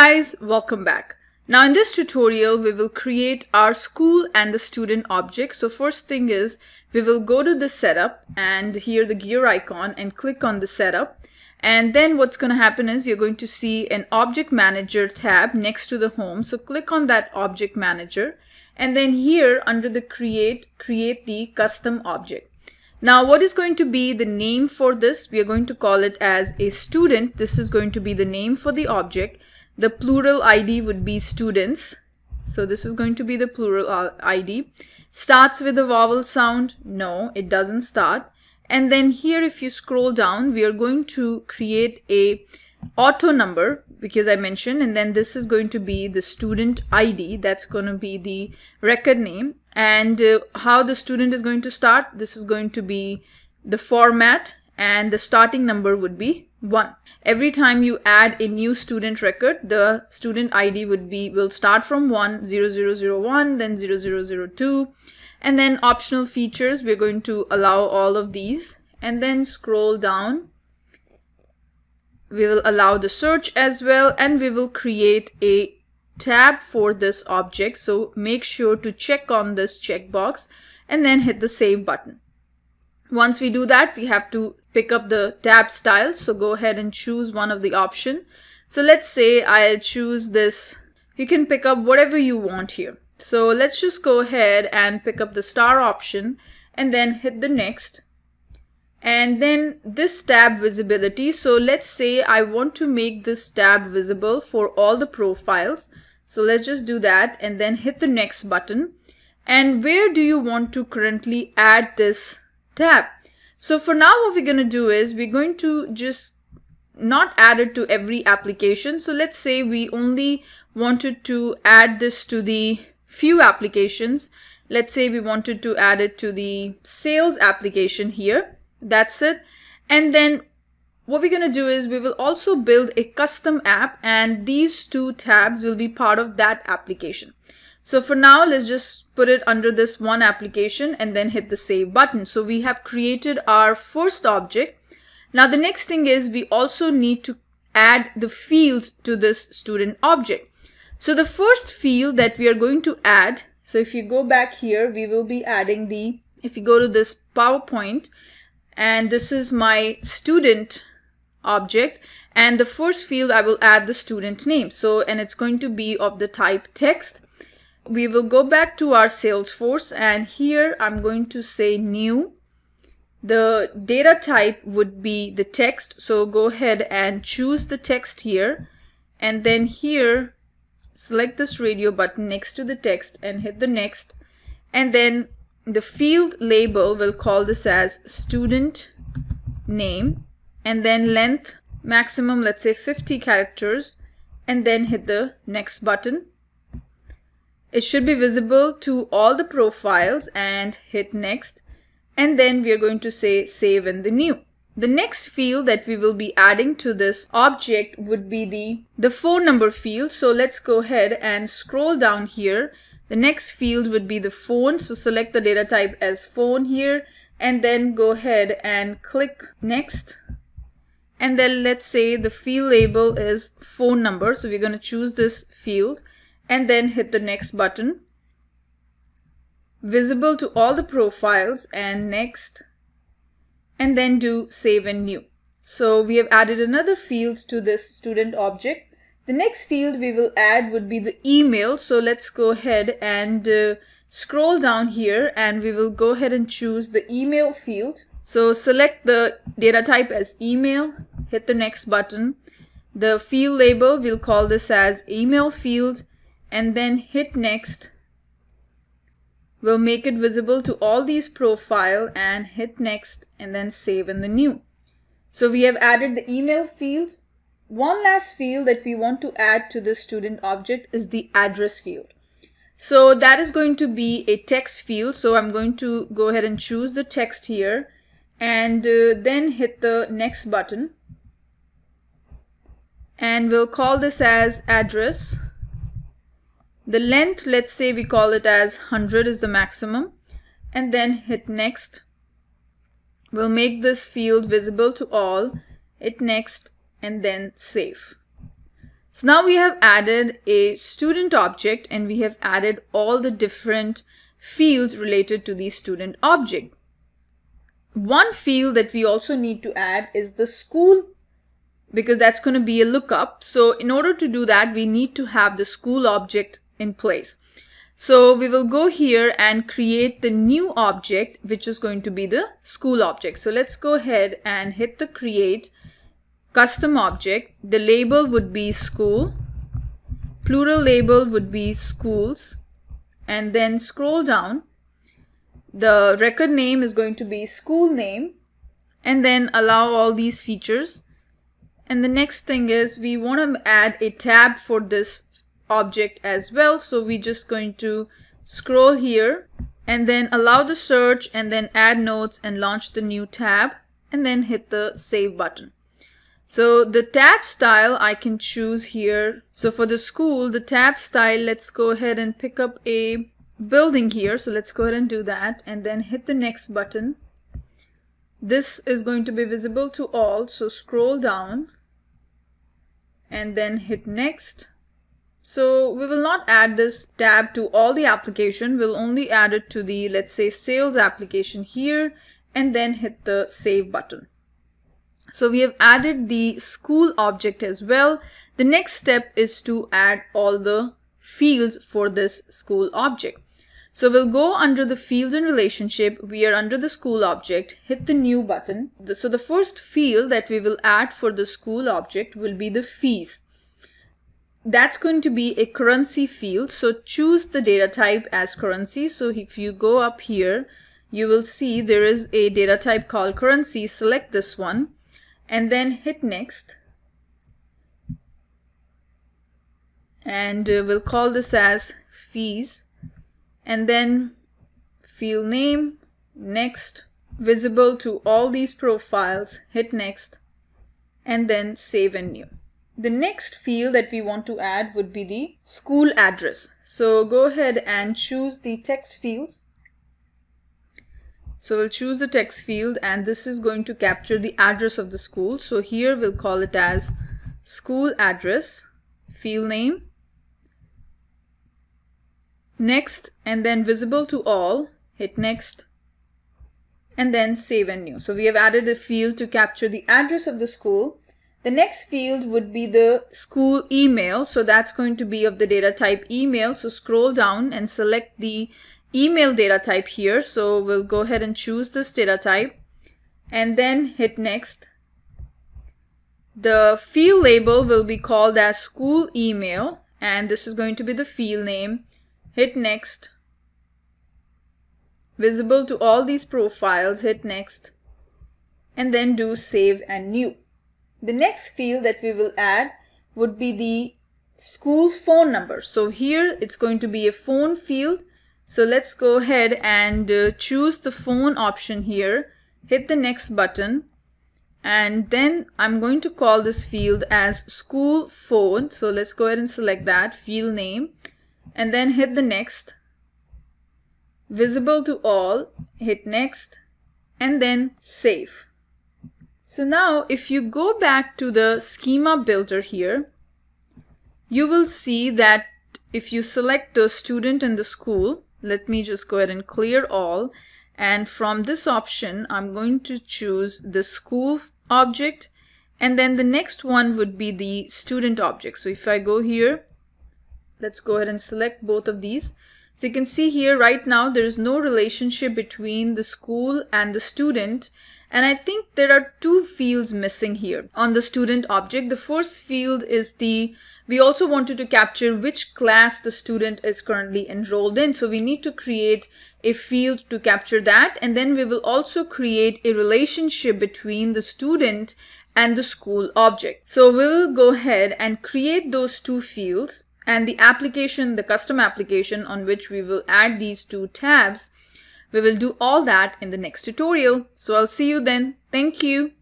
guys, welcome back. Now in this tutorial, we will create our school and the student object. So first thing is we will go to the setup and here the gear icon and click on the setup. And then what's going to happen is you're going to see an object manager tab next to the home. So click on that object manager and then here under the create the custom object. Now what is going to be the name for this? We are going to call it as a student. This is going to be the name for the object. The plural ID would be students. So this is going to be the plural ID. Starts with a vowel sound? No, it doesn't start. And then here if you scroll down, we are going to create a auto number because I mentioned, and then this is going to be the student ID. That's going to be the record name. And how the student is going to start, this is going to be the format and the starting number would be 1. Every time you add a new student record, the student ID will start from 0001, then 0002, and then optional features, we're going to allow all of these, and then scroll down. We will allow the search as well, and we will create a tab for this object. So make sure to check on this checkbox and then hit the save button. Once we do that, we have to pick up the tab style. So go ahead and choose one of the option. So let's say I'll choose this. You can pick up whatever you want here. So let's just go ahead and pick up the star option and then hit the next. And then this tab visibility. So let's say I want to make this tab visible for all the profiles. So let's just do that and then hit the next button. And where do you want to currently add this tab? So for now, what we're going to do is we're going to just not add it to every application. So let's say we only wanted to add this to the few applications. Let's say we wanted to add it to the sales application here. That's it. And then what we're going to do is we will also build a custom app, and these two tabs will be part of that application. So for now, let's just put it under this one application and then hit the save button. So we have created our first object. Now the next thing is we also need to add the fields to this student object. So the first field that we are going to add, so if you go back here, we will be adding if you go to this PowerPoint, and this is my student object, and the first field I will add the student name. So, and it's going to be of the type text. We will go back to our Salesforce and here I'm going to say new. The data type would be the text. So go ahead and choose the text here and then here select this radio button next to the text and hit the next. And then the field label, will call this as student name, and then length maximum, let's say 50 characters, and then hit the next button. It should be visible to all the profiles and hit next. And then we are going to say save in the new. The next field that we will be adding to this object would be the phone number field. So let's go ahead and scroll down here. The next field would be the phone. So select the data type as phone here and then go ahead and click next. And then let's say the field label is phone number. So we're going to choose this field and then hit the next button. Visible to all the profiles and next. And then do save and new. So we have added another field to this student object. The next field we will add would be the email. So let's go ahead and scroll down here and we will go ahead and choose the email field. So select the data type as email, hit the next button. The field label, we'll call this as email field and then hit next. We'll make it visible to all these profile and hit next and then save in the new. So we have added the email field. One last field that we want to add to the student object is the address field. So that is going to be a text field. So I'm going to go ahead and choose the text here and then hit the next button. And we'll call this as address. The length, let's say we call it as 100 is the maximum, and then hit next. We'll make this field visible to all, hit next, and then save. So now we have added a student object and we have added all the different fields related to the student object. One field that we also need to add is the school, because that's going to be a lookup. So in order to do that, we need to have the school object in place. So we will go here and create the new object, which is going to be the school object. So let's go ahead and hit the create custom object. The label would be school, plural label would be schools, and then scroll down. The record name is going to be school name, and then allow all these features. And the next thing is we want to add a tab for this object as well. So we're just going to scroll here and then allow the search and then add notes and launch the new tab and then hit the save button. So the tab style I can choose here. So for the school, the tab style, let's go ahead and pick up a building here. So let's go ahead and do that and then hit the next button. This is going to be visible to all. So scroll down and then hit next. So we will not add this tab to all the application. We'll only add it to the, let's say, sales application here and then hit the save button. So we have added the school object as well. The next step is to add all the fields for this school object. So we'll go under the fields and relationship. We are under the school object, hit the new button. So the first field that we will add for the school object will be the fees. That's going to be a currency field. So choose the data type as currency. So if you go up here, you will see there is a data type called currency. Select this one and then hit next. And we'll call this as fees. And then field name, next, visible to all these profiles, hit next, and then save and new. The next field that we want to add would be the school address. So go ahead and choose the text fields. So we'll choose the text field and this is going to capture the address of the school. So here we'll call it as school address, field name, next, and then visible to all, hit next, and then save and new. So we have added a field to capture the address of the school. The next field would be the school email. So that's going to be of the data type email. So scroll down and select the email data type here. So we'll go ahead and choose this data type and then hit next. The field label will be called as school email and this is going to be the field name. Hit next. Visible to all these profiles, hit next, and then do save and new. The next field that we will add would be the school phone number. So here it's going to be a phone field. So let's go ahead and choose the phone option here, hit the next button, and then I'm going to call this field as school phone. So let's go ahead and select that field name and then hit the next, visible to all, hit next, and then save. So now if you go back to the schema builder here, you will see that if you select the student and the school, let me just go ahead and clear all. And from this option, I'm going to choose the school object. And then the next one would be the student object. So if I go here, let's go ahead and select both of these. So you can see here right now, there is no relationship between the school and the student. And I think there are two fields missing here on the student object. The first field is we also wanted to capture which class the student is currently enrolled in. So we need to create a field to capture that. And then we will also create a relationship between the student and the school object. So we will go ahead and create those two fields and the application, the custom application on which we will add these two tabs. We will do all that in the next tutorial. So I'll see you then. Thank you.